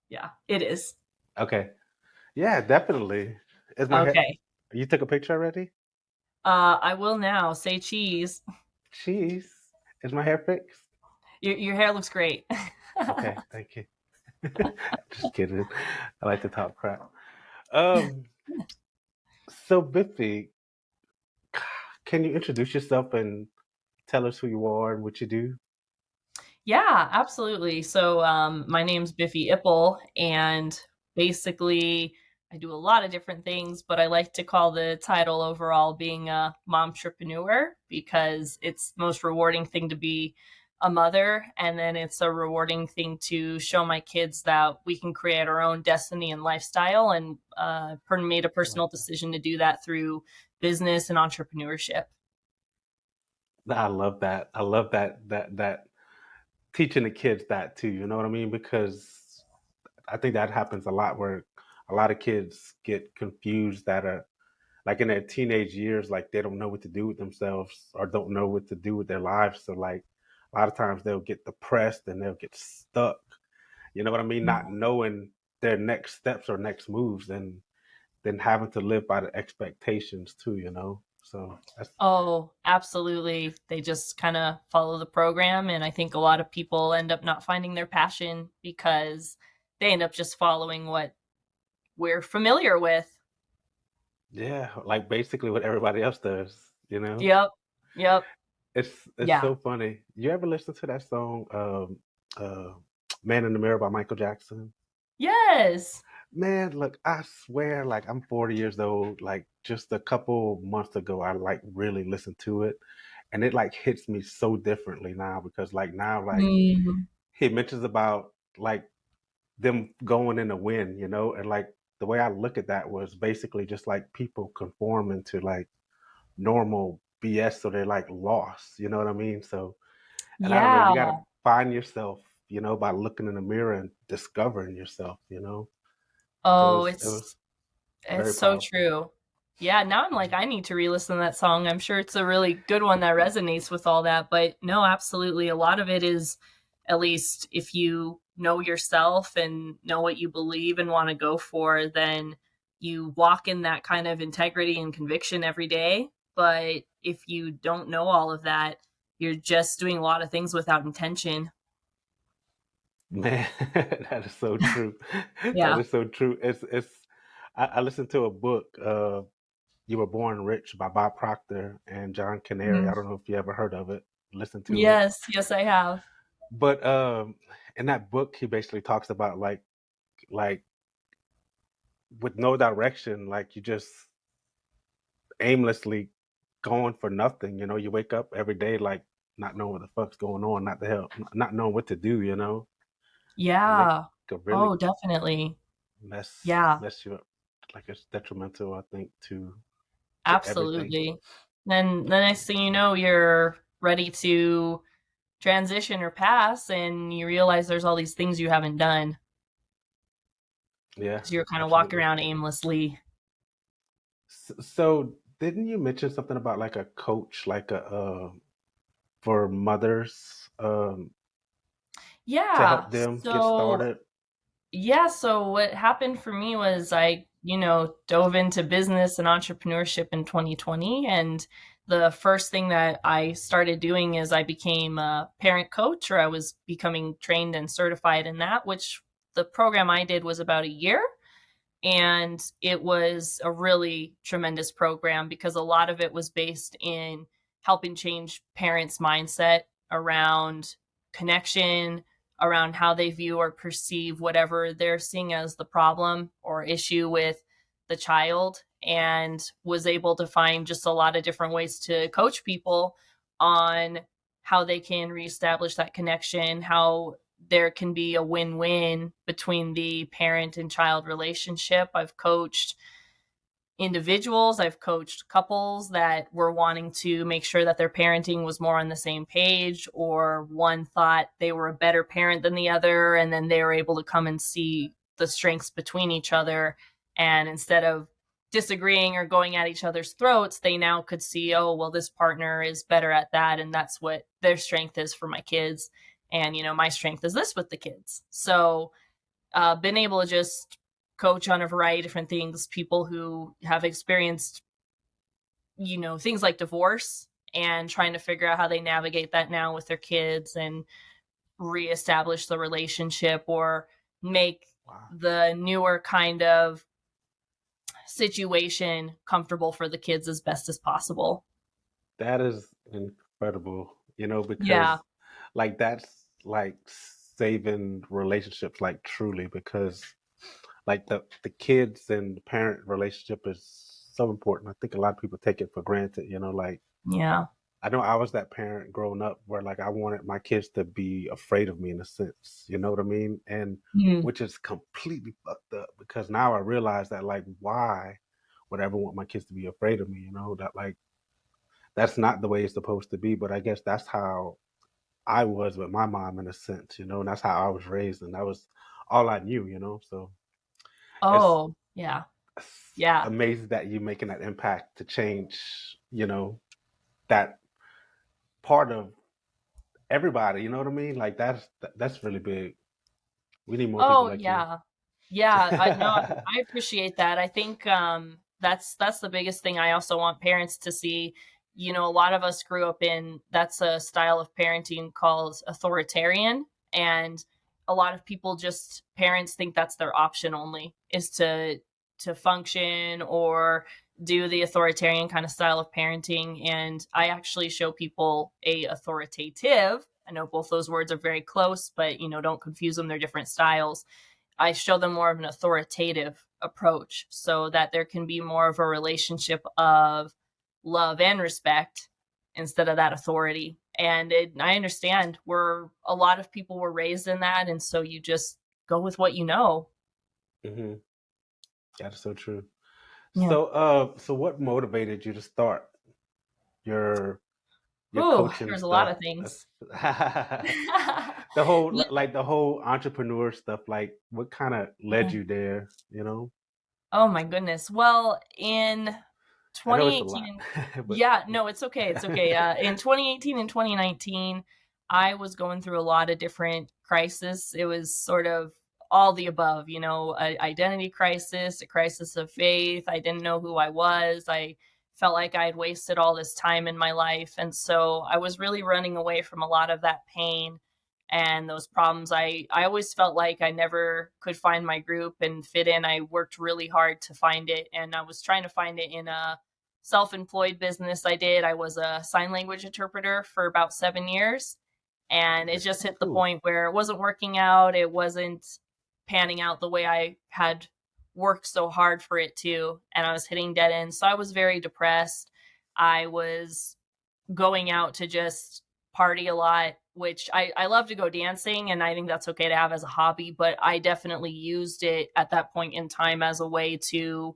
Yeah, it is. Okay. Yeah, definitely. Is my hair Okay. you took a picture already? I will now say cheese. Jeez. Is my hair fixed? Your hair looks great. Okay, thank you. Just kidding. I like to talk crap. Um, so Biffy, can you introduce yourself and tell us who you are and what you do? Yeah, absolutely. So, my name's Biffy Ipple, and basically, I do a lot of different things, but I like to call the title overall being a momtrepreneur because it's the most rewarding thing to be a mother, and then it's a rewarding thing to show my kids that we can create our own destiny and lifestyle, and made a I like personal that. decision to do that through business and entrepreneurship. I love that. I love that teaching the kids that too, you know what I mean? Because I think that happens a lot where a lot of kids get confused that are like in their teenage years, like they don't know what to do with themselves or don't know what to do with their lives. So like a lot of times they'll get depressed and they'll get stuck. You know what I mean? Not knowing their next steps or next moves and then having to live by the expectations too, you know? So that's Oh, absolutely. They just kind of follow the program. And I think a lot of people end up not finding their passion because they end up just following what we're familiar with. yeah, like basically what everybody else does, you know? Yep. Yep. It's Yeah. so funny. You ever listen to that song, "Man in the Mirror" by Michael Jackson? Yes. Man, look, I swear, like I'm 40 years old. Like just a couple months ago, I like really listened to it, and it like hits me so differently now because like now, like Mhm. he mentions about like them going in a win, you know, and like the way I look at that was basically just like people conforming to like normal BS, so they're like lost, you know what I mean? So, and I don't know, Yeah. you got to find yourself, you know, by looking in the mirror and discovering yourself, you know. So Oh, it was it's very so powerful. true. Yeah, now I'm like, I need to re-listen to that song. I'm sure it's a really good one that resonates with all that. But no, absolutely. A lot of it is, at least if you know yourself and know what you believe and want to go for, then you walk in that kind of integrity and conviction every day. But if you don't know all of that, you're just doing a lot of things without intention. Man, that is so true. That Yeah. is so true. I listened to a book, You Were Born Rich by Bob Proctor and John Canary. Mhm. I don't know if you ever heard of it, listen to it. Yes, yes, I have. But in that book, he basically talks about like with no direction, like you just aimlessly going for nothing. You know, you wake up every day like not knowing what the fuck's going on, not the hell, not knowing what to do. You know, and it Yeah. could really Oh, definitely. mess Yeah. mess you up. Like it's detrimental, I think, to everything. Absolutely. Then the next thing you know, you're ready to transition or pass, and you realize there's all these things you haven't done Yeah, because you're kind of walking absolutely. around aimlessly. So didn't you mention something about like a coach, like a for mothers, to Yeah. help them get So started? yeah, so what happened for me was I, dove into business and entrepreneurship in 2020. And the first thing that I started doing is I became a parent coach, or I was becoming trained and certified in that, which the program I did was about a year. And it was a really tremendous program because a lot of it was based in helping change parents' mindset around connection, around how they view or perceive whatever they're seeing as the problem or issue with the child, and was able to find just a lot of different ways to coach people on how they can reestablish that connection, how there can be a win-win between the parent and child relationship. I've coached individuals, I've coached couples that were wanting to make sure that their parenting was more on the same page, or one thought they were a better parent than the other, and then they were able to come and see the strengths between each other. And instead of disagreeing or going at each other's throats, they now could see, oh, well, this partner is better at that, and that's what their strength is for my kids. And, my strength is this with the kids. So been able to just coach on a variety of different things, people who have experienced, things like divorce and trying to figure out how they navigate that now with their kids and reestablish the relationship or make Wow. the newer kind of situation comfortable for the kids as best as possible. That is incredible, Yeah. because like that's like saving relationships like truly because like the kids and the parent relationship is so important. I think a lot of people take it for granted, like Yeah. I know I was that parent growing up where like I wanted my kids to be afraid of me in a sense, you know what I mean? And Mhm. which is completely fucked up because now I realize that like why would I ever want my kids to be afraid of me, that like that's not the way it's supposed to be, but I guess that's how I was with my mom in a sense, and that's how I was raised and that was all I knew, so it's Oh, yeah. Yeah. amazing that you're making that impact to change, that part of everybody. You know what I mean? Like that's really big. We need more people Oh, like you. yeah. Yeah, I know. I appreciate that. I think that's the biggest thing. I also want parents to see, a lot of us grew up in that's a style of parenting called authoritarian, and a lot of people just parents think that's their option only is to function or do the authoritarian kind of style of parenting, and I actually show people a authoritative. I know both those words are very close, but don't confuse them, they're different styles. I show them more of an authoritative approach so that there can be more of a relationship of love and respect instead of that authority. And I understand a lot of people were raised in that. And so you just go with what you know. Hmm. That's so true. Yeah. So what motivated you to start your your Ooh, coaching there's a lot stuff? of things. The whole Yeah. like the whole entrepreneur stuff. Like, what kind of led you there? Oh my goodness. Well, in I know it's a lot, 2018, but yeah, no, it's okay. It's okay. In 2018 and 2019, I was going through a lot of different crises. It was sort of all the above, a identity crisis, a crisis of faith. I didn't know who I was. I felt like I had wasted all this time in my life. And so I was really running away from a lot of that pain and those problems. I always felt like I never could find my group and fit in. I worked really hard to find it, and I was trying to find it in a self-employed business I did. I was a sign language interpreter for about 7 years, and it just that's hit the cool. point where it wasn't working out. It wasn't panning out the way I had worked so hard for it to, and I was hitting dead ends. So I was very depressed. I was going out to just party a lot, which I love to go dancing and I think that's okay to have as a hobby, but I definitely used it at that point in time as a way to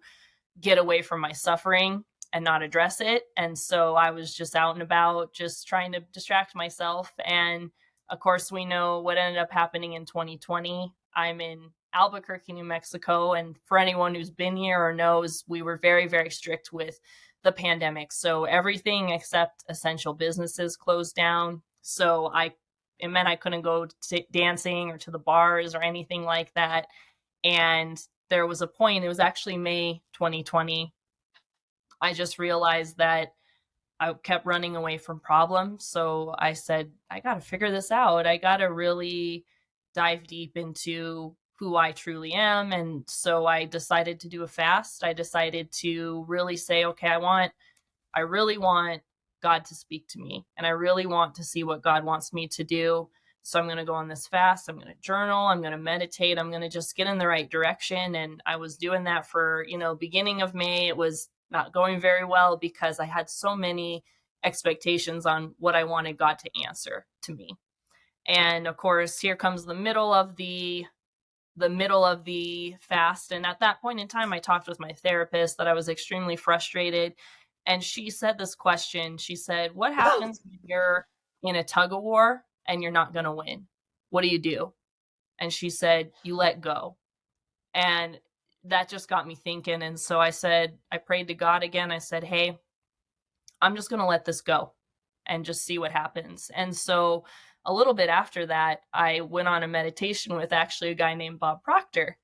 get away from my suffering and not address it. And so I was just out and about, just trying to distract myself. And of course, we know what ended up happening in 2020. I'm in Albuquerque, New Mexico. And for anyone who's been here or knows, we were very, very strict with the pandemic. So everything except essential businesses closed down. It meant I couldn't go to dancing or to the bars or anything like that. And there was a point, it was actually May 2020. I just realized that I kept running away from problems. So I said, I got to figure this out. I got to really dive deep into who I truly am. And so I decided to do a fast. I decided to really say, okay, I really want God to speak to me and I really want to see what God wants me to do. So I'm going to go on this fast. I'm going to journal. I'm going to meditate. I'm going to just get in the right direction. And I was doing that for, beginning of May. It was not going very well because I had so many expectations on what I wanted God to answer to me. And of course, here comes the middle of the fast. And at that point in time, I talked with my therapist that I was extremely frustrated. And she said this question. She said, what happens when you're in a tug of war and you're not going to win? What do you do? And she said, you let go. And that just got me thinking. And so I prayed to God again. I said, hey, I'm just going to let this go and just see what happens. And so a little bit after that, I went on a meditation with actually a guy named Bob Proctor,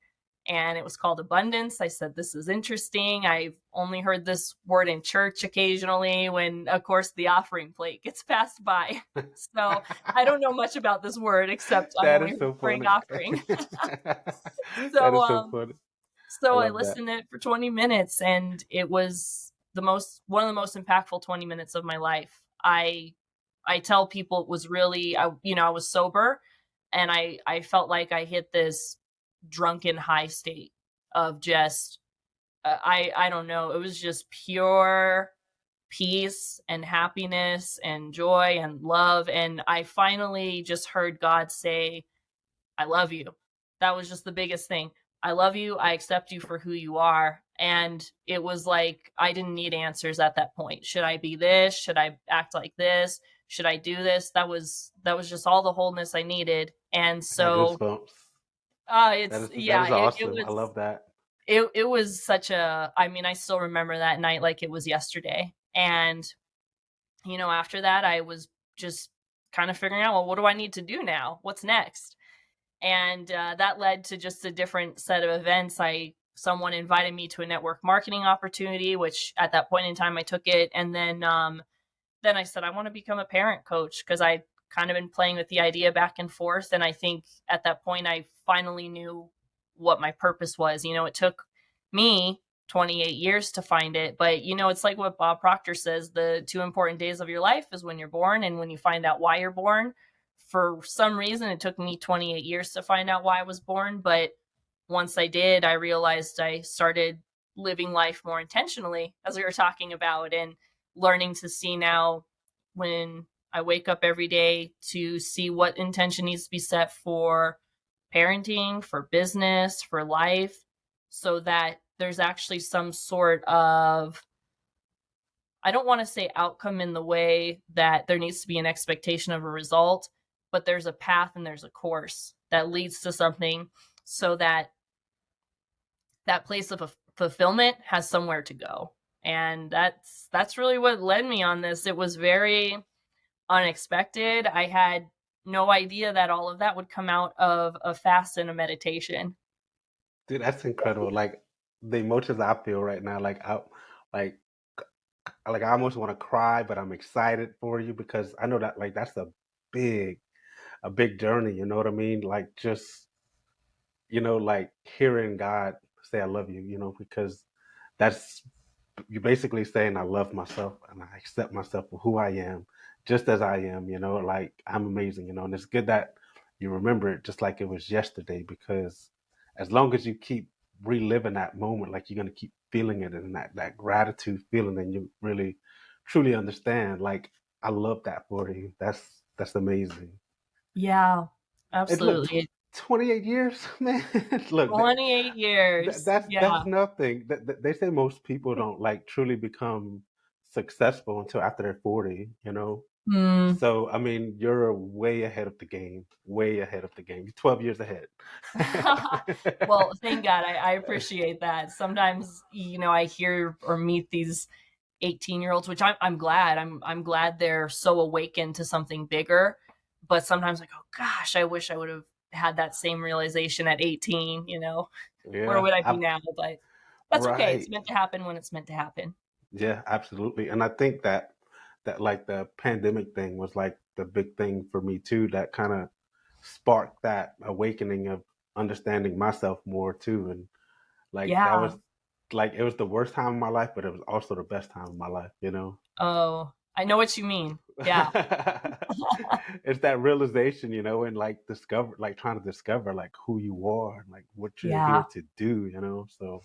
and it was called abundance. I said, this is interesting. I've only heard this word in church occasionally when, of course, the offering plate gets passed by. So I don't know much about this word except I've That only is heard so praying funny. offering. That so is so um funny. I so I love that. listened to it for 20 minutes, and it was one of the most impactful 20 minutes of my life. I tell people it was really, I was sober, and I felt like I hit this drunken high state of just, I don't know, it was just pure peace and happiness and joy and love, and I finally just heard God say, I love you. That was just the biggest thing. I love you. I accept you for who you are. And it was like I didn't need answers at that point. Should I be this? Should I act like this? Should I do this? That was just all the wholeness I needed. And I got so goosebumps. it's, That yeah, is it awesome. I was love that. it was such a, I mean, I still remember that night like it was yesterday. And after that I was just kind of figuring out, well, what do I need to do now? What's next? And that led to just a different set of events. Someone invited me to a network marketing opportunity, which at that point in time I took it, and then I said I want to become a parent coach because I kind of been playing with the idea back and forth, and I think at that point I finally knew what my purpose was. It took me 28 years to find it, but it's like what Bob Proctor says: the two important days of your life is when you're born and when you find out why you're born. For some reason, it took me 28 years to find out why I was born, but once I did, I realized I started living life more intentionally, as we were talking about, and learning to see now when I wake up every day to see what intention needs to be set for parenting, for business, for life, so that there's actually some sort of, I don't want to say outcome in the way that there needs to be an expectation of a result, but there's a path and there's a course that leads to something, so that that place of fulfillment has somewhere to go. And that's really what led me on this. It was very unexpected. I had no idea that all of that would come out of a fast and a meditation. Dude, that's incredible. Like the emotions I feel right now, like I almost want to cry, but I'm excited for you because I know that like that's big a big journey, you know what I mean? Like just like hearing God say I love you, because that's you're basically saying I love myself and I accept myself for who I am, just as I am, like I'm amazing, and it's good that you remember it just like it was yesterday because as long as you keep reliving that moment, like you're gonna keep feeling it and that gratitude feeling and you really truly understand. Like I love that for you. That's amazing. Yeah, And look, absolutely. 28 years, man. Look, 28 years. that's Yeah. nothing. They say most people don't like truly become successful until after they're 40, Hmm. So, I mean, you're way ahead of the game, way ahead of the game. You're 12 years ahead. Well, thank God. I appreciate that. Sometimes, I hear or meet these 18-year-olds, which I'm glad. I'm glad they're so awakened to something bigger. But sometimes I go, gosh, I wish I would have had that same realization at 18. Where Yeah, would I be now? But that's okay. It's right. meant to happen when it's meant to happen. Yeah, absolutely. And I think that like the pandemic thing was like the big thing for me too, that kind of sparked that awakening of understanding myself more too. And like that was Yeah. like it was the worst time of my life, but it was also the best time of my life. Oh, I know what you mean. Yeah. It's that realization, and like trying to discover like who you are and like what you're here Yeah. to do. So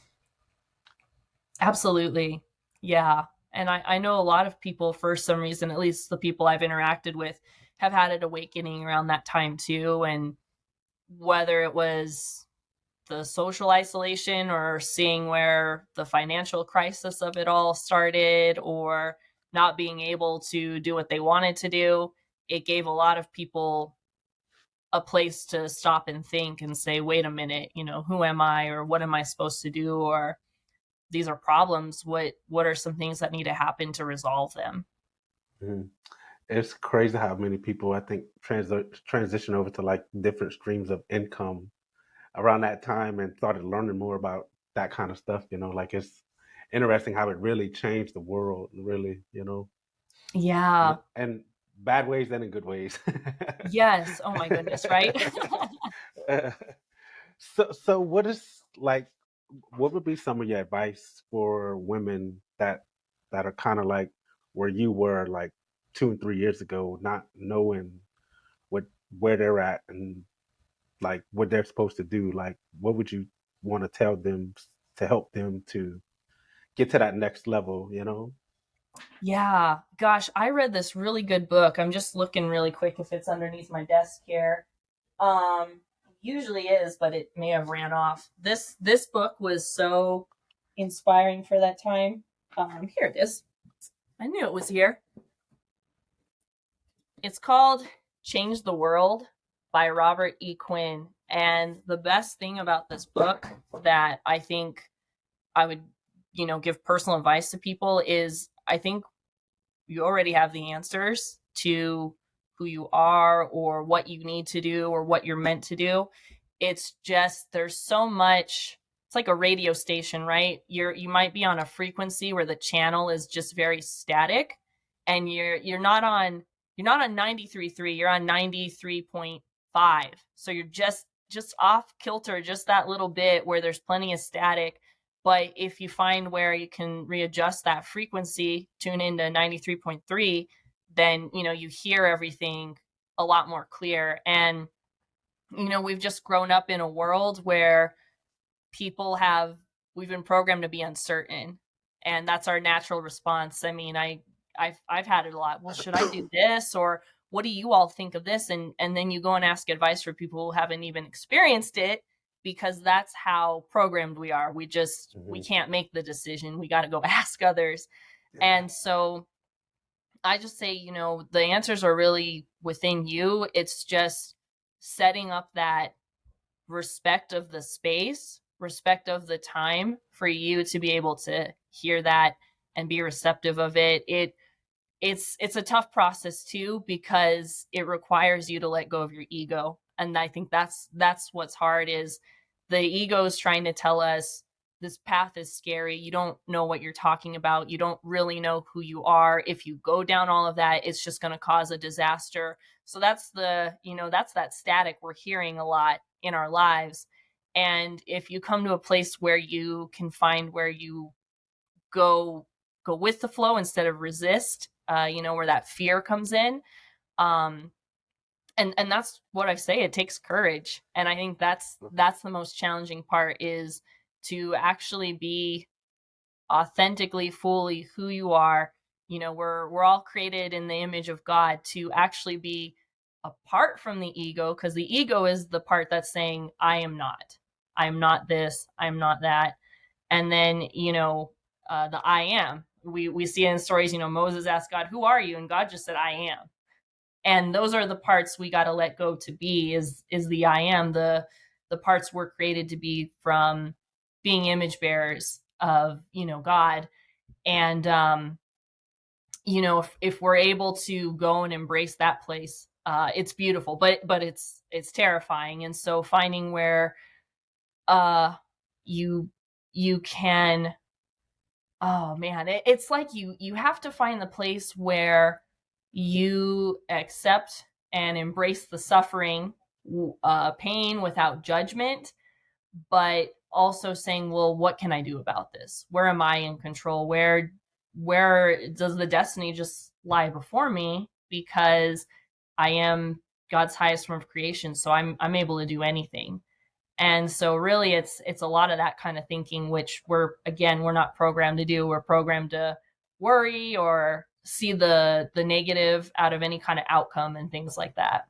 Absolutely. Yeah. And I know a lot of people, for some reason, at least the people I've interacted with, have had an awakening around that time too. And whether it was the social isolation or seeing where the financial crisis of it all started, or not being able to do what they wanted to do, it gave a lot of people a place to stop and think and say, wait a minute, who am I, or what am I supposed to do, or these are problems. What are some things that need to happen to resolve them? mhm. it's crazy how many people I think transition over to like different streams of income around that time and started learning more about that kind of stuff. Like it's interesting how it really changed the world, really. And Yeah. and bad ways and in good ways. Yes. Oh my goodness, right? So what is like? What would be some of your advice for women that are kind of like where you were like 2 and 3 years ago, not knowing what where they're at and like what they're supposed to do? Like, what would you want to tell them to help them to get to that next level? Yeah. Gosh, I read this really good book. I'm just looking really quick if it's underneath my desk here. Um, Usually is, but it may have ran off. This book was so inspiring for that time. Here it is. I knew it was here. It's called Change the World by Robert E. Quinn. And the best thing about this book that I think I would, give personal advice to people is I think you already have the answers to who you are or what you need to do or what you're meant to do. It's just there's so much. It's like a radio station, right? You might be on a frequency where the channel is just very static, and you're not on 93.3, you're on 93.5. So you're just off kilter just that little bit where there's plenty of static. But if you find where you can readjust that frequency, tune into 93.3, then, you hear everything a lot more clear. And, we've just grown up in a world where we've been programmed to be uncertain. And that's our natural response. I mean, I've had it a lot. Well, should I do this? Or what do you all think of this? And then you go and ask advice for people who haven't even experienced it, because that's how programmed we are. We Hmm. can't make the decision. We got to go ask others. Yeah. And so I just say, the answers are really within you. It's just setting up that respect of the space, respect of the time for you to be able to hear that and be receptive of it. It's a tough process too, because it requires you to let go of your ego. And I think that's what's hard, is the ego is trying to tell us this path is scary. You don't know what you're talking about. You don't really know who you are. If you go down all of that, it's just going to cause a disaster. So that's that static we're hearing a lot in our lives. And if you come to a place where you can find where you go with the flow instead of resist, where that fear comes in. Um, and that's what I say. It takes courage, and I think that's the most challenging part, is to actually be authentically, fully who you are. We're all created in the image of God, to actually be apart from the ego, because the ego is the part that's saying, I am not this, I am not that. And then the I am. We see it in stories. Moses asked God, "Who are you?" And God just said, "I am." And those are the parts we got to let go to be, is the I am, the parts we're created to be, from being image bearers of God. And if we're able to go and embrace that place, it's beautiful, but it's terrifying. And so finding where uh you you can, oh man, it's like you have to find the place where you accept and embrace the suffering, pain, without judgment, but also saying, well, what can I do about this? Where am I in control? Where does the destiny just lie before me? Because I am God's highest form of creation, so I'm able to do anything. And so really it's a lot of that kind of thinking, which we're not programmed to do. We're programmed to worry or see the negative out of any kind of outcome and things like that.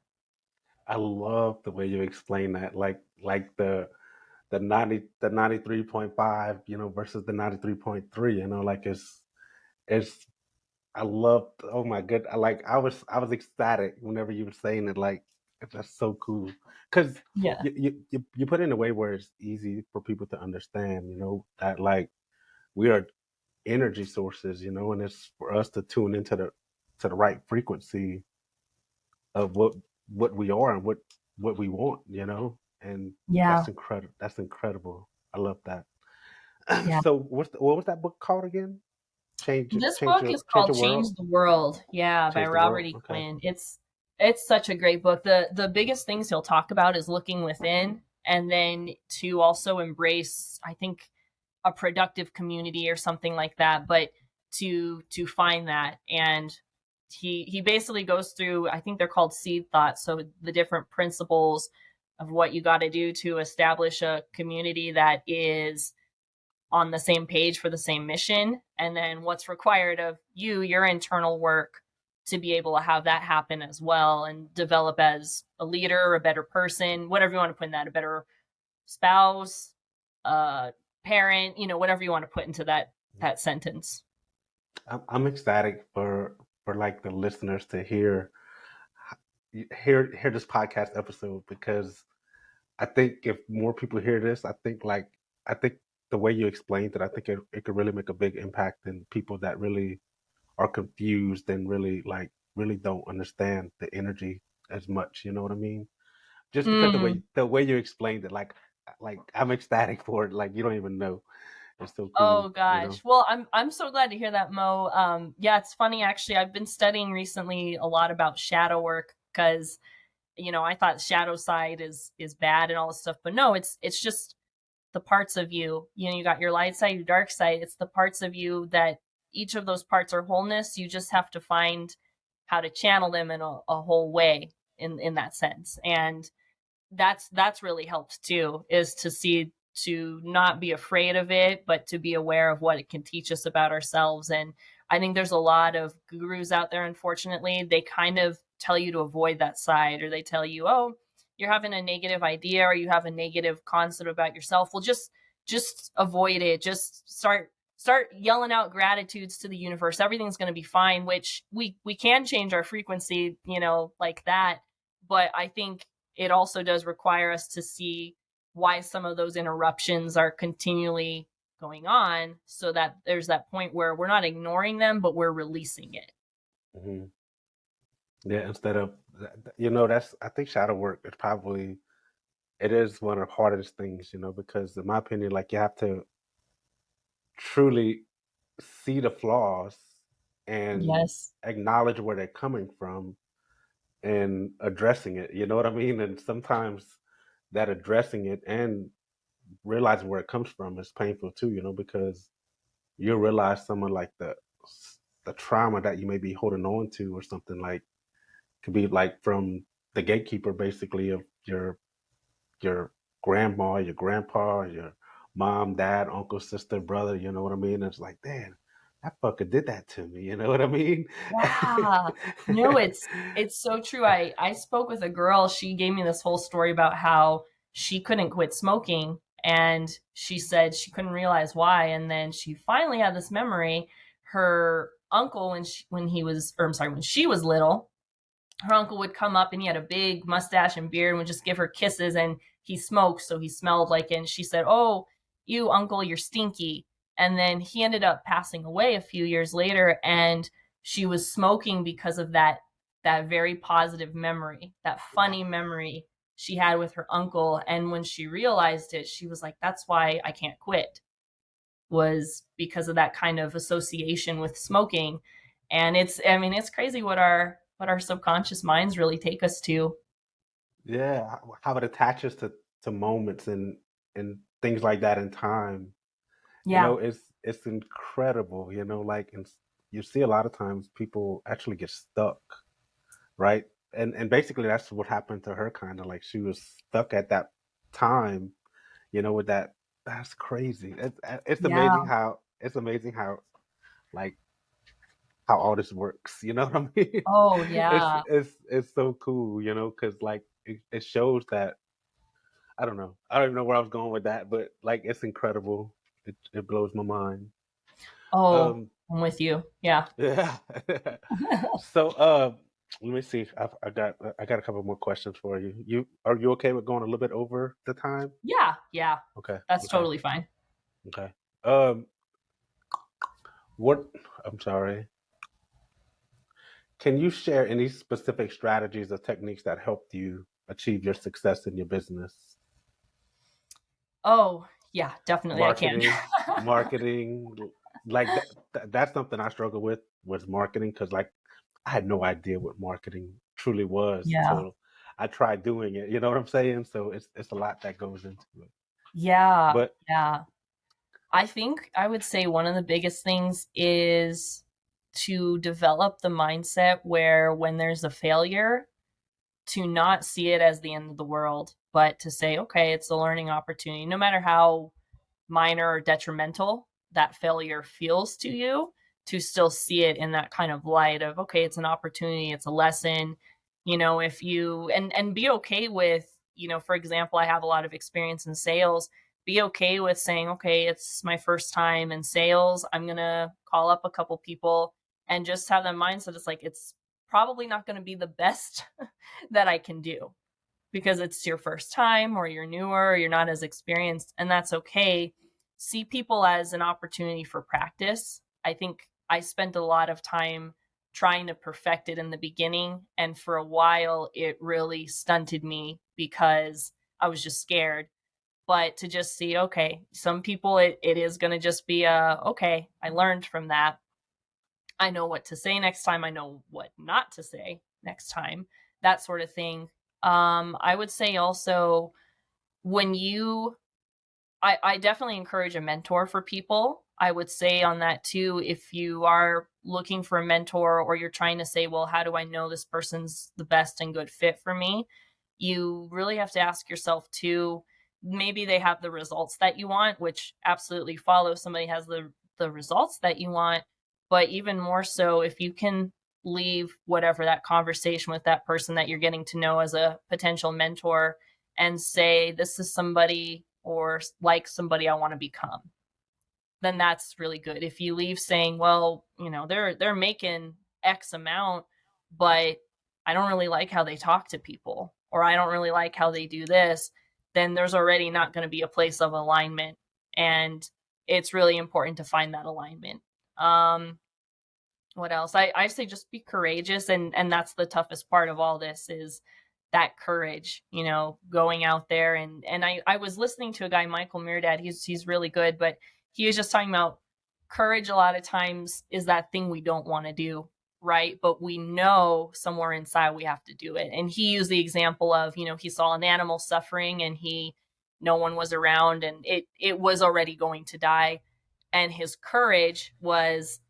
I love the way you explain that, like the 93.5, versus the 93.3, like it's I loved. Oh my good. I was ecstatic whenever you were saying it. Like that's so cool because Yeah. you put it in a way where it's easy for people to understand. That like we are energy sources. And it's for us to tune into to the right frequency of what we are and what we want, and Yeah. that's incredible. That's incredible. I love that. Yeah. So what was that book called again? This book is Change called your Change world. the World. Yeah, by Change the Robert world. E. Okay. Quinn. It's such a great book. The biggest things he'll talk about is looking within, and then to also embrace, I think, a productive community or something like that, but to find that. And he basically goes through, I think they're called seed thoughts, so the different principles of what you got to do to establish a community that is on the same page for the same mission, and then what's required of you, your internal work, to be able to have that happen as well and develop as a leader, a better person, whatever you want to put in that, a better spouse, parent, whatever you want to put into that sentence. I'm ecstatic for like the listeners to hear this podcast episode, because I think if more people hear this, I think the way you explained it, I think it could really make a big impact in people that really are confused and really don't understand the energy as much. You know what I mean? Just because Mm. the way you explained it, like I'm ecstatic for it. Like you don't even know. It's so Oh cool. You know. gosh. Well, I'm so glad to hear that, Mo. Yeah, it's funny actually. I've been studying recently a lot about shadow work because I thought shadow side is bad and all this stuff, but no, it's just the parts of you. You got your light side, your dark side. It's the parts of you that each of those parts are wholeness. You just have to find how to channel them in a whole way in that sense. And that's really helped too, is to see, to not be afraid of it, but to be aware of what it can teach us about ourselves. And I think there's a lot of gurus out there, unfortunately, they kind of tell you to avoid that side, or they tell you, oh, you're having a negative idea or you have a negative concept about yourself. Well, just avoid it. Just start yelling out gratitudes to the universe. Everything's going to be fine, which we can change our frequency, like that. But I think it also does require us to see why some of those interruptions are continually going on, so that there's that point where we're not ignoring them, but we're releasing it. Hmm. Yeah. Instead of that's I think shadow work is probably it is one of the hardest things, because in my opinion, like you have to truly see the flaws and Yes. acknowledge where they're coming from and addressing it. You know what I mean? And sometimes that addressing it and realizing where it comes from is painful too, because you realize someone like the trauma that you may be holding on to or something, like could be like from the gatekeeper basically of your grandma, your grandpa, your mom, dad, uncle, sister, brother, you know what I mean? It's like, damn, that fucker did that to me, you know what I mean? Yeah. No, it's so true. I spoke with a girl. She gave me this whole story about how she couldn't quit smoking, and she said she couldn't realize why, and then she finally had this memory. Her uncle, when he was, or I'm sorry, when she was little, her uncle would come up and he had a big mustache and beard and would just give her kisses, and he smoked, so he smelled like it. And she said, oh, you uncle, you're stinky. And then he ended up passing away a few years later, and she was smoking because of that very positive memory, that funny memory she had with her uncle. And when she realized it, she was like, that's why I can't quit, was because of that kind of association with smoking. And it's crazy what our subconscious minds really take us to. Yeah, how it attaches to moments and things like that in time. Yeah. It's incredible, like and you see a lot of times people actually get stuck, right? And basically that's what happened to her, kind of like she was stuck at that time, with that. That's crazy. Yeah. It's amazing how like how all this works. You know what I mean? Oh it's yeah. it's it's so cool, because like it shows that I don't know. I don't even know where I was going with that, but like it's incredible. It blows my mind. Oh, Um, I'm with you. Yeah. yeah. So let me see. I got a couple more questions for you. Are you okay with going a little bit over the time? Yeah. Yeah. Okay. That's Okay. totally fine. Okay. Um, what? I'm sorry. Can you share any specific strategies or techniques that helped you achieve your success in your business? Oh, yeah, definitely I can. Marketing, marketing, like that's something I struggle with was marketing because like I had no idea what marketing truly was Yeah. till I tried doing it. You know what I'm saying? So it's a lot that goes into it. Yeah. But Yeah. I think I would say one of the biggest things is to develop the mindset where when there's a failure, to not see it as the end of the world, but to say, okay, it's a learning opportunity. No matter how minor or detrimental that failure feels to you, to still see it in that kind of light of, okay, it's an opportunity, it's a lesson. If you and be okay with, for example, I have a lot of experience in sales. Be okay with saying, okay, it's my first time in sales. I'm gonna call up a couple people and just have that mindset. It's like it's probably not going to be the best that I can do because it's your first time or you're newer or you're not as experienced, and that's okay. See people as an opportunity for practice. I think I spent a lot of time trying to perfect it in the beginning, and for a while it really stunted me because I was just scared. But to just see, okay, some people it is going to just be okay, I learned from that. I know what to say next time. I know what not to say next time. That sort of thing. I would say also when you, I definitely encourage a mentor for people. I would say on that too, if you are looking for a mentor or you're trying to say, well, how do I know this person's the best and good fit for me? You really have to ask yourself too, maybe they have the results that you want, which absolutely follows. Somebody has the results that you want, but even more so, if you can leave whatever that conversation with that person that you're getting to know as a potential mentor and say, this is somebody or like somebody I want to become, then that's really good. If you leave saying, well, they're making X amount, but I don't really like how they talk to people, or I don't really like how they do this, then there's already not going to be a place of alignment. And it's really important to find that alignment. What else? I say just be courageous, and that's the toughest part of all this is that courage, going out there. And I was listening to a guy, Michael Mirdad. He's really good, but he was just talking about courage a lot of times is that thing we don't want to do, right? But we know somewhere inside we have to do it. And he used the example of, he saw an animal suffering and no one was around and it was already going to die. And his courage was,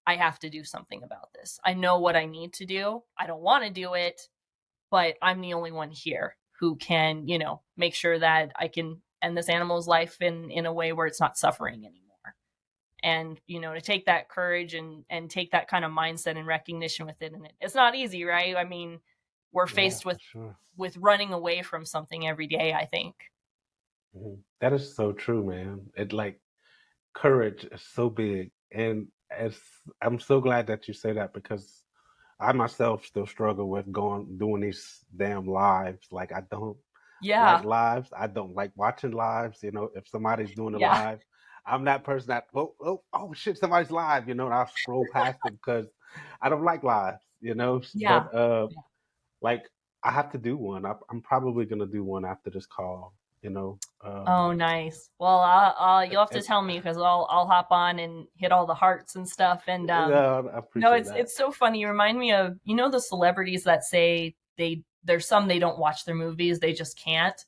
I have to do something about this. I know what I need to do. I don't want to do it, but I'm the only one here who can, make sure that I can end this animal's life in a way where it's not suffering anymore. And, to take that courage and take that kind of mindset and recognition with it. And it's not easy, right? I mean, we're yeah, faced for sure. with running away from something every day, I think. That is so true, man. It like courage is so big, and it's I'm so glad that you say that because I myself still struggle with going doing these damn lives. Like I don't like Yeah. lives. I don't like watching lives. If somebody's doing a Yeah. live, I'm that person that oh shit, somebody's live. And I'll scroll past it because I don't like lives. Yeah. But like I have to do one. I'm probably gonna do one after this call. You know, um, Oh, nice. Well, you'll have to it, tell me because I'll hop on and hit all the hearts and stuff. And I no, appreciate that. it's so funny. You remind me of the celebrities that say there's some they don't watch their movies, they just can't.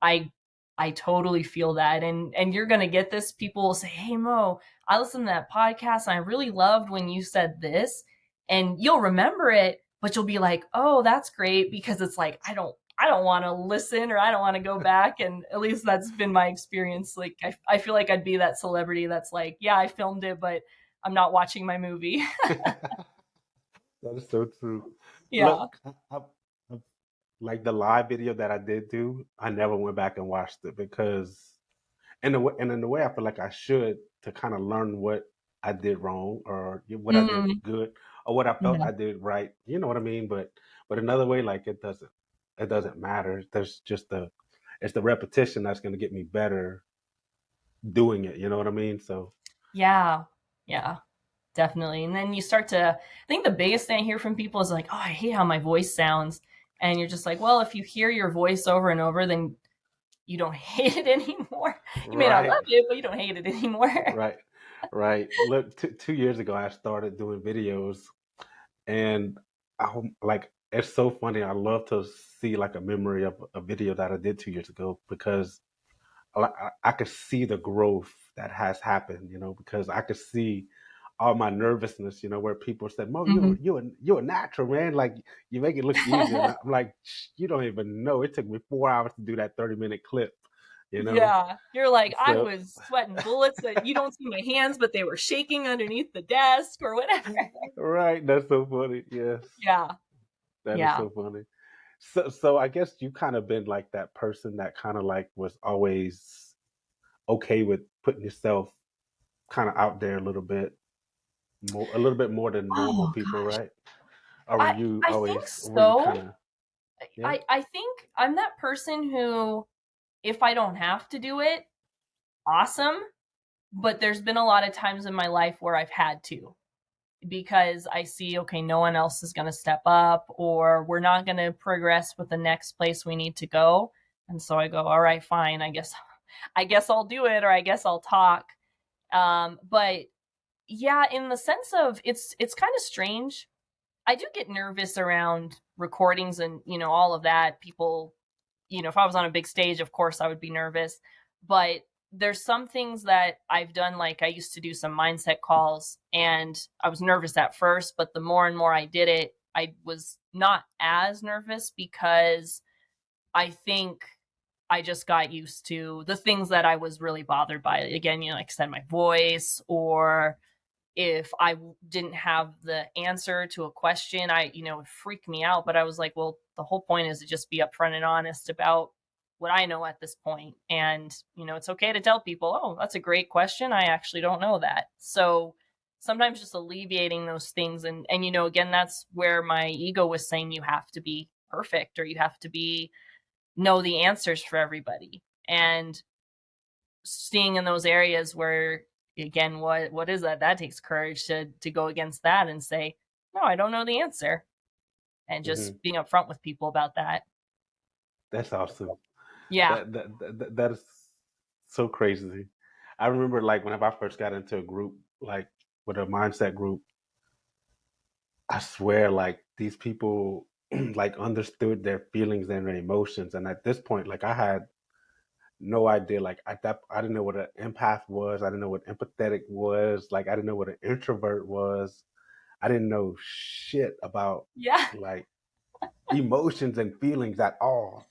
I I totally feel that, and you're gonna get this. People will say, "Hey Mo, I listened to that podcast and I really loved when you said this," and you'll remember it, but you'll be like, "Oh, that's great," because it's like I don't want to listen or I don't want to go back. And at least that's been my experience. Like, I feel like I'd be that celebrity that's like, yeah, I filmed it, but I'm not watching my movie. That is so true. Yeah. Look, I- like the live video that I did do, I never went back and watched it because, in a way, I feel like I should to kind of learn what I did wrong or what I did Mm, good or what I felt yeah. I did right. You know what I mean? But another way, like it doesn't matter. There's just it's the repetition that's going to get me better doing it. You know what I mean? So Yeah. Yeah. definitely. And then you start to, I think the biggest thing I hear from people is like, oh, I hate how my voice sounds. And you're just like, well, if you hear your voice over and over, then you don't hate it anymore. You may not love Right. it, but you don't hate it anymore. Right. Right. Look, 2 years ago, I started doing videos, and like, it's so funny. I love to see like a memory of a video that I did 2 years ago, because I could see the growth that has happened, because I could see all my nervousness, where people said, "Mo, Mhm. you're a natural, man. Like, you make it look easy." And I'm like, "You don't even know. It took me 4 hours to do that 30-minute clip, you know." Yeah. You're like, I So, was sweating bullets that you don't see my hands, but they were shaking underneath the desk or whatever. right, that's so funny. Yes, Yeah. that is Yeah. so funny. So I guess you kind of been like that person that kind of like was always okay with putting yourself kind of out there a little bit more, a little bit more than normal Oh people, gosh. right? Or I I think were you kind so. of, yeah? I think I'm that person who, if I don't have to do it, awesome. But there's been a lot of times in my life where I've had to, because I see, okay, no one else is going to step up, or we're not going to progress with the next place we need to go. And so I go, all right, fine. I guess I'll do it, or I guess I'll talk. But yeah, in the sense of, it's kind of strange. I do get nervous around recordings and, all of that. People, if I was on a big stage, of course I would be nervous. But there's some things that I've done, like I used to do some mindset calls, and I was nervous at first, but the more and more I did it, I was not as nervous, because I think I just got used to the things that I was really bothered by. Again, like I said, my voice, or if I didn't have the answer to a question, it would freak me out. But I was like, well, the whole point is to just be upfront and honest about what I know at this point. And, it's okay to tell people, oh, that's a great question. I actually don't know that. So sometimes just alleviating those things. And, again, that's where my ego was saying you have to be perfect, or you have to know the answers for everybody. And seeing in those areas where, again, what is that takes courage to go against that and say, no, I don't know the answer, and Hmm. just being upfront with people about that. That's awesome. Yeah. That is so crazy. I remember, like, whenever I first got into a group, like with a mindset group, I swear, like, these people like understood their feelings and their emotions. And at this point, like, I had no idea. Like, I didn't know what an empath was. I didn't know what empathetic was. Like, I didn't know what an introvert was. I didn't know shit about Yeah. like emotions and feelings at all.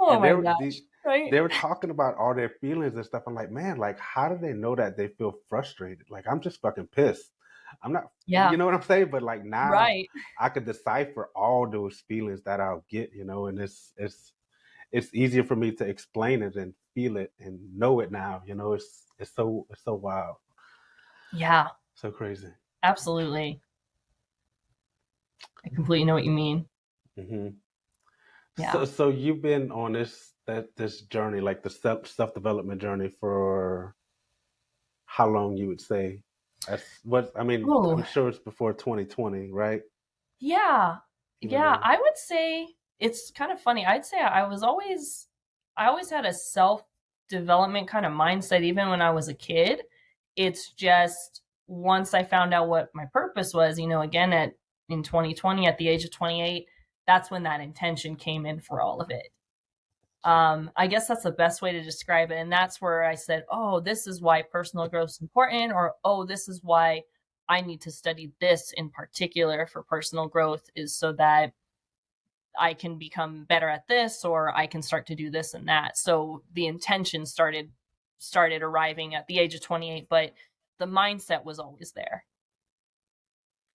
Oh And my gosh. Right. they were talking about all their feelings and stuff. I'm like, man, like, how do they know that they feel frustrated? Like, I'm just fucking pissed. I'm not, you Yeah. know what I'm saying? But like, now Right. I could decipher all those feelings that I'll get, and it's easier for me to explain it and feel it and know it now. It's so wild, Yeah. so crazy. Absolutely. I completely know what you mean. Hmm. So Yeah. so you've been on this journey, like the self development journey, for how long, you would say? That's what I mean. I'm Oh, sure it's before 2020, right? yeah. You Yeah. know. I would say it's kind of funny. I'd say I always had a self development kind of mindset, even when I was a kid. It's just once I found out what my purpose was, again, in 2020, at the age of 28, that's when that intention came in for all of it. I guess that's the best way to describe it. And that's where I said, oh, this is why personal growth is important, or oh, this is why I need to study this in particular for personal growth, is so that I can become better at this, or I can start to do this and that. So the intention started arriving at the age of 28, but the mindset was always there.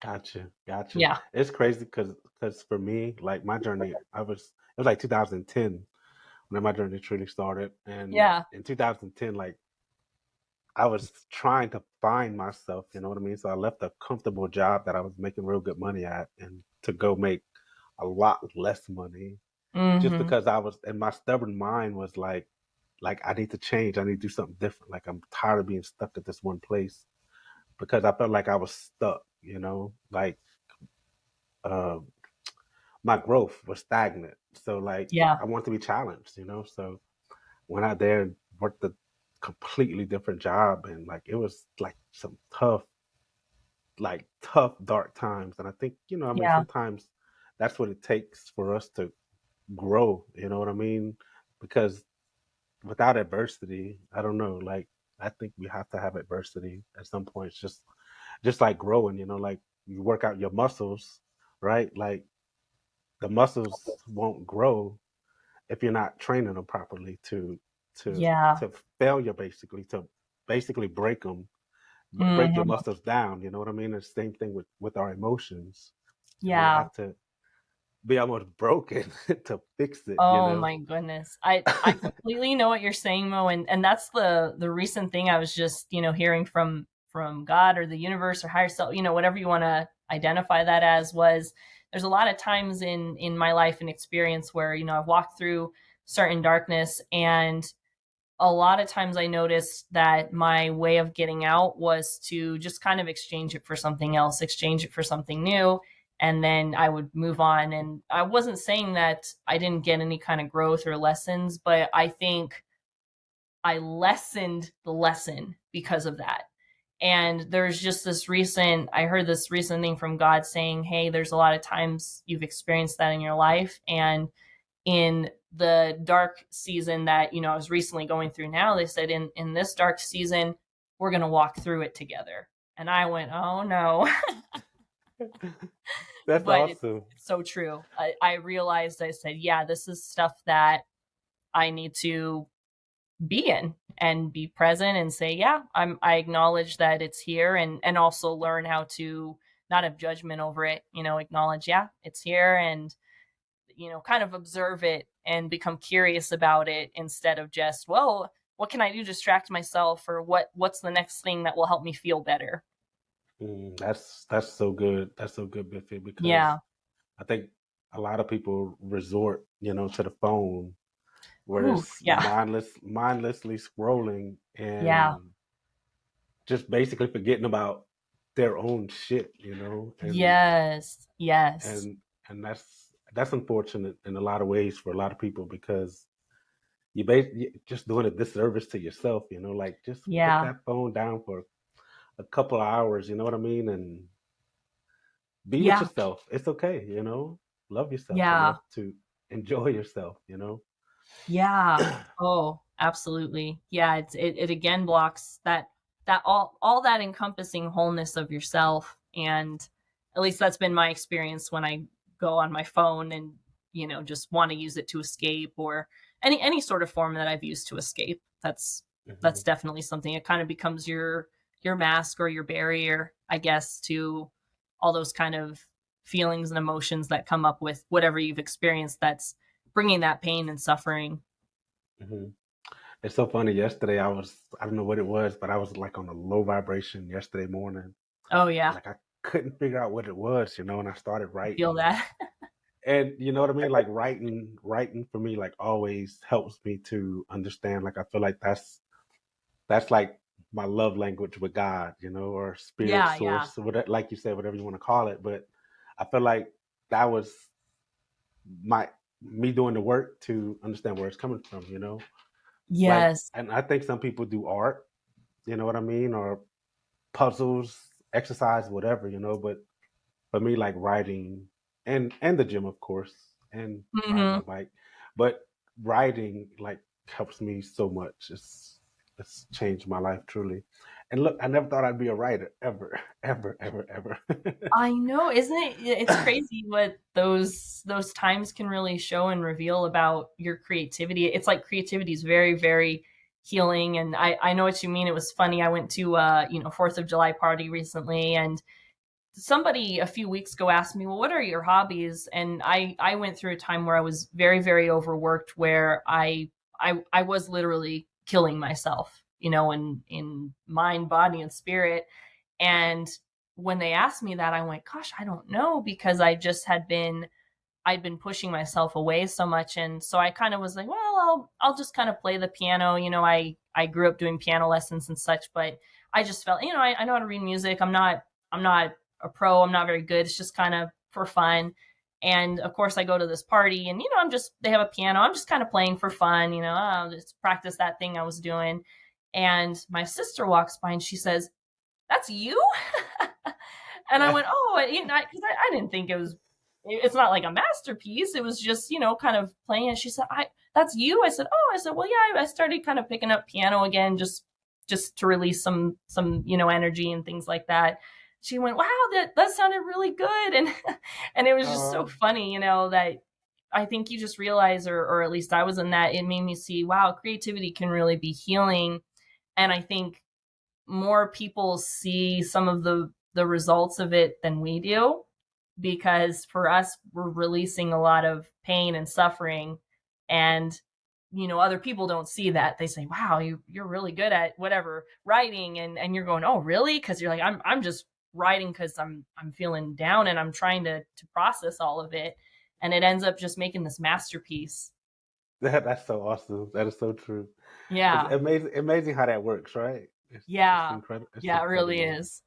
Gotcha, gotcha. Yeah. It's crazy because for me, like, my journey, it was like 2010 when my journey truly started, and Yeah. in 2010, like, I was trying to find myself. You know what I mean? So I left a comfortable job that I was making real good money at, and to go make a lot less money, just Mhm. because I was, and my stubborn mind was like, I need to change. I need to do something different. Like, I'm tired of being stuck at this one place. because I felt like I was stuck, like uh, my growth was stagnant. So like Yeah. I want to be challenged, So went out there and worked a completely different job, and like it was like some tough, dark times. And I think, Yeah. sometimes that's what it takes for us to grow, you know what I mean? Because without adversity, I don't know, like I think we have to have adversity at some point. It's just like growing, like you work out your muscles, right? Like the muscles won't grow if you're not training them properly to Yeah. to failure, basically, to basically break your Hmm. muscles down. You know what I mean? It's the same thing with our emotions. We Yeah. have to be almost broken to fix it. Oh my goodness. I completely know what you're saying, Mo, and that's the recent thing I was just, hearing from God or the universe or higher self, whatever you want to identify that as, was there's a lot of times in my life and experience where, I've walked through certain darkness, and a lot of times I noticed that my way of getting out was to just kind of exchange it for something else, exchange it for something new, and then I would move on. And I wasn't saying that I didn't get any kind of growth or lessons, but I think I lessened the lesson because of that. And there's just I heard this recent thing from God saying, hey, there's a lot of times you've experienced that in your life. And in the dark season that I was recently going through now, they said in this dark season we're going to walk through it together, and I went, oh no. That's But it's, awesome. it's so true. I realized, I said, yeah, this is stuff that I need to be in and be present and say, yeah, I acknowledge that it's here, and also learn how to not have judgment over it, acknowledge, yeah, it's here, and kind of observe it and become curious about it, instead of just, well, what can I do to distract myself, or what's the next thing that will help me feel better? That's so good. That's so good, Biffy, because Yeah. I think a lot of people resort, to the phone, where Ooh, it's yeah. mindlessly scrolling Yeah. and just basically forgetting about their own shit, Yes. Yes. and and that's unfortunate in a lot of ways for a lot of people, because you're just doing a disservice to yourself, like just put Yeah. that phone down for a couple of hours, you know what I mean, and be with Yeah. yourself. It's okay, love yourself Yeah. enough to enjoy yourself, Yeah. Oh, absolutely. Yeah, it again blocks that all that encompassing wholeness of yourself. And at least that's been my experience when I go on my phone and, just want to use it to escape, or any sort of form that I've used to escape. That's Hmm. definitely something. It kind of becomes your mask or your barrier, I guess, to all those kind of feelings and emotions that come up with whatever you've experienced, that's bringing that pain and suffering. Hmm. It's so funny. Yesterday, I don't know what it was, but I was like on a low vibration yesterday morning. Oh yeah, Like I couldn't figure out what it was, and I started I feel writing. that. And you know what I mean? Like writing for me, like, always helps me to understand. Like I feel like that's like my love language with God, or spirit Yeah, yeah. source, or whatever, like you said, whatever you want to call it. But I feel like that was my me doing the work to understand where it's coming from, Like, Yes. and I think some people do art, you know what I mean, or puzzles, exercise, whatever, But for me, like writing and the gym, of course, and riding my Mhm. bike, but writing like helps me so much. It's changed my life truly. And look, I never thought I'd be a writer ever, ever, ever, ever. I know, isn't it? It's crazy what those times can really show and reveal about your creativity. It's like creativity is very, very healing, and I know what you mean. It was funny. I went to 4th of July party recently, and somebody a few weeks ago asked me, well, what are your hobbies? And I went through a time where I was very, very overworked, where I was literally killing myself, in mind, body, and spirit. And when they asked me that, I went, gosh, I don't know, because I'd been pushing myself away so much. And so I kind of was like, well, I'll just kind of play the piano. I grew up doing piano lessons and such, but I just felt, I know how to read music. I'm not a pro. I'm not very good. It's just kind of for fun. And of course, I go to this party, and they have a piano. I'm just kind of playing for fun. I'll just practice that thing I was doing. And my sister walks by and she says, "That's you?" And I went, "Oh," because I didn't think it was. It's not like a masterpiece. It was just kind of playing. And she said, "I That's you." I said, "Oh," I said, "Well, yeah." I started kind of picking up piano again, just to release some energy and things like that. She went, "Wow, that sounded really good," and and it was just so Oh, funny, that I think you just realize, or at least I was in that. It made me see, wow, creativity can really be healing, and I think more people see some of the results of it than we do, because for us, we're releasing a lot of pain and suffering, and other people don't see that. They say, "Wow, you're really good at whatever writing," and you're going, "Oh, really?" Because you're like, I'm just writing because I'm feeling down, and I'm trying to process all of it, and it ends up just making this masterpiece. that's so awesome. That is so true. It's Yeah, amazing how that works, right? It's yeah, incredible. It's yeah, it really incredible. is.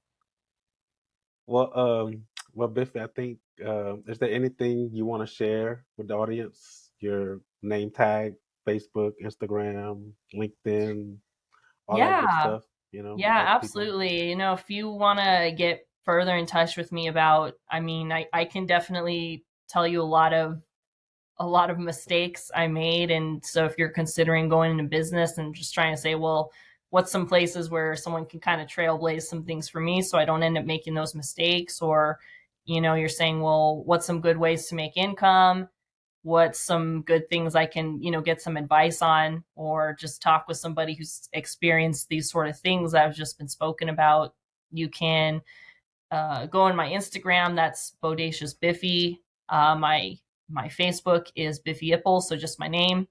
Well, well, Biffy, I think, is there anything you want to share with the audience? Your name tag, Facebook, Instagram, LinkedIn, all that good Yeah, stuff. yeah, Let people. absolutely. If you want to get further in touch with me about, I can definitely tell you a lot of mistakes I made. And so if you're considering going into business and just trying to say, well, what's some places where someone can kind of trailblaze some things for me so I don't end up making those mistakes? Or, you're saying, well, what's some good ways to make income? What's some good things I can, get some advice on, or just talk with somebody who's experienced these sort of things that have just been spoken about. You can go on my Instagram. That's Bodacious Biffy. My Facebook is Biffy Ipple, so just my name.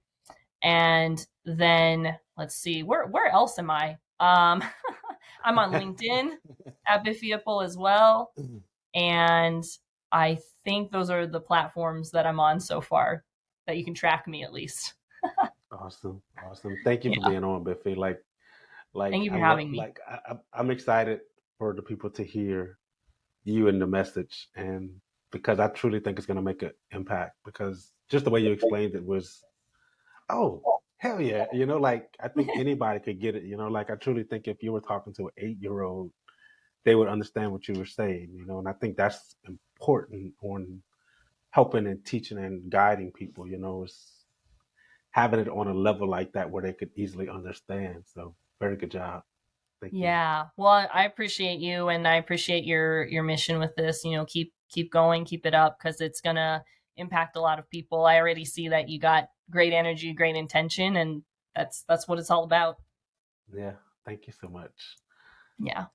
And then let's see, where else am I? I'm on LinkedIn at Biffy Ipple as well, and I think those are the platforms that I'm on so far that you can track me at least. Awesome, awesome. Thank you for Yeah. being on, Biffy. Thank you I for love, having me. I'm excited for the people to hear you and the message, and because I truly think it's going to make an impact. Because just the way you explained it was, oh, hell yeah, I think anybody could get it. I truly think if you were talking to an 8-year-old, they would understand what you were saying. And I think that's important on helping and teaching and guiding people. Is having it on a level like that where they could easily understand. So, very good job. Thank you. Yeah. Well, I appreciate you, and I appreciate your mission with this. Keep going, keep it up, because it's gonna impact a lot of people. I already see that you got great energy, great intention, and that's what it's all about. Yeah, thank you so much. Yeah.